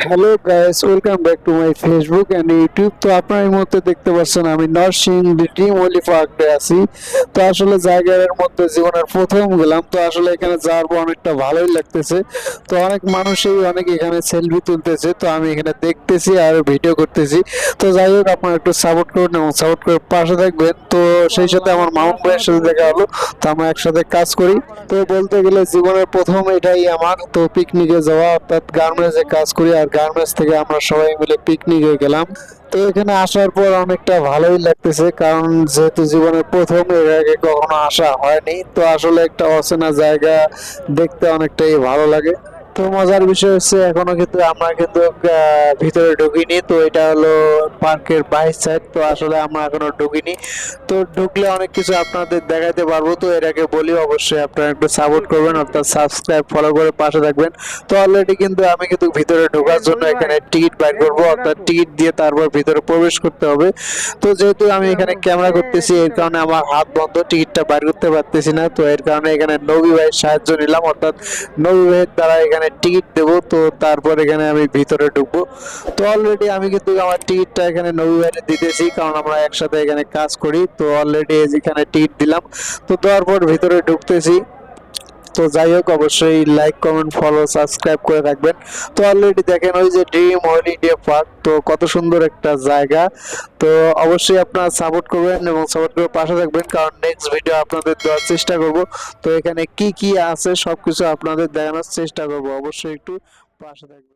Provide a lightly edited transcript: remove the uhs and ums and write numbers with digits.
Hello guys, welcome back to my Facebook and YouTube. তো আপনারা এই মুহূর্তে দেখতে পাচ্ছেন আমি নরসিংদী ড্রিম ওলি পার্কে আছি। তো আসলে জায়গার মধ্যে জীবনের প্রথম গেলাম, তো আসলে এখানে যাওয়ার পর অনেকটা ভালোই লাগতেছে। তো অনেক মানুষই অনেক এখানে সেলফি তুলতেছে, তো আমি এখানে দেখতেছি আর ভিডিও করতেছি। তো যাই হোক, আপনারা একটু সাপোর্ট করুন এবং সাপোর্ট করে পাশে থাকবেন। তো সেই সাথে আমার মামুন ভাইয়ের সাথে দেখা হলো, তো আমরা একসাথে কাজ করি। তো বলতে গেলে জীবনের প্রথম এটাই আমার। তো পিকনিকে যাওয়া, অর্থাৎ গার্মেন্টসে কাজ করি, আর গার্মেন্টস থেকে আমরা সবাই মিলে পিকনিকে গেলাম। তো এখানে আসার পর অনেকটা ভালোই লাগতেছে, কারণ যেহেতু জীবনের প্রথম, এর আগে কখনো আসা হয়নি। তো আসলে একটা অচেনা জায়গা দেখতে অনেকটাই ভালো লাগে। তো মজার বিষয় হচ্ছে এখনো কিন্তু আমরা কিন্তু ভিতরে ঢুকিনি। তো এটা হলো পার্কের বাইশ সাইড, তো আসলে আমরা এখনো ঢুকিনি। তো ঢুকলে অনেক কিছু আপনাদের দেখাতে পারবো। তো এর আগে বলি, অবশ্যই আপনারা একটু সাপোর্ট করবেন, অর্থাৎ সাবস্ক্রাইব ফলো করে পাশে থাকবেন। তো অলরেডি কিন্তু আমি কিন্তু ভিতরে ঢোকার জন্য এখানে টিকিট বাইর করবো, অর্থাৎ টিকিট দিয়ে তারপর ভিতরে প্রবেশ করতে হবে। তো যেহেতু আমি এখানে ক্যামেরা করতেছি, এর কারণে আমার হাত বন্ধ, টিকিটটা বাইর করতে পারতেছি না। তো এর কারণে এখানে নবী ভাইয়ের সাহায্য নিলাম, অর্থাৎ নবী ভাইয়ের দ্বারা এখানে টিকিট দেবো। তো তারপর এখানে আমি ভিতরে ঢুকবো। তো অলরেডি আমি কিন্তু আমার টিকিটটা এখানে নবী ভাইয়ের দিতেছি, কারণ আমরা একসাথে এখানে কাজ করি। তো অলরেডি এখানে টিকিট দিলাম। তো দেওয়ার পর ভিতরে ঢুকতেছি। তো যাই হোক, অবশ্যই লাইক কমেন্ট ফলো সাবস্ক্রাইব করে রাখবেন। তো অলরেডি দেখেন ওই যে ড্রিম হলিডে পার্ক, তো কত সুন্দর একটা জায়গা। তো অবশ্যই আপনারা সাপোর্ট করবেন এবং সাপোর্ট করে পাশে থাকবেন, কারণ নেক্সট ভিডিও আপনাদের দেওয়ার চেষ্টা করব। তো এখানে কি কি আছে সবকিছু আপনাদের দেখানোর চেষ্টা করব, অবশ্যই একটু পাশে থাকবেন।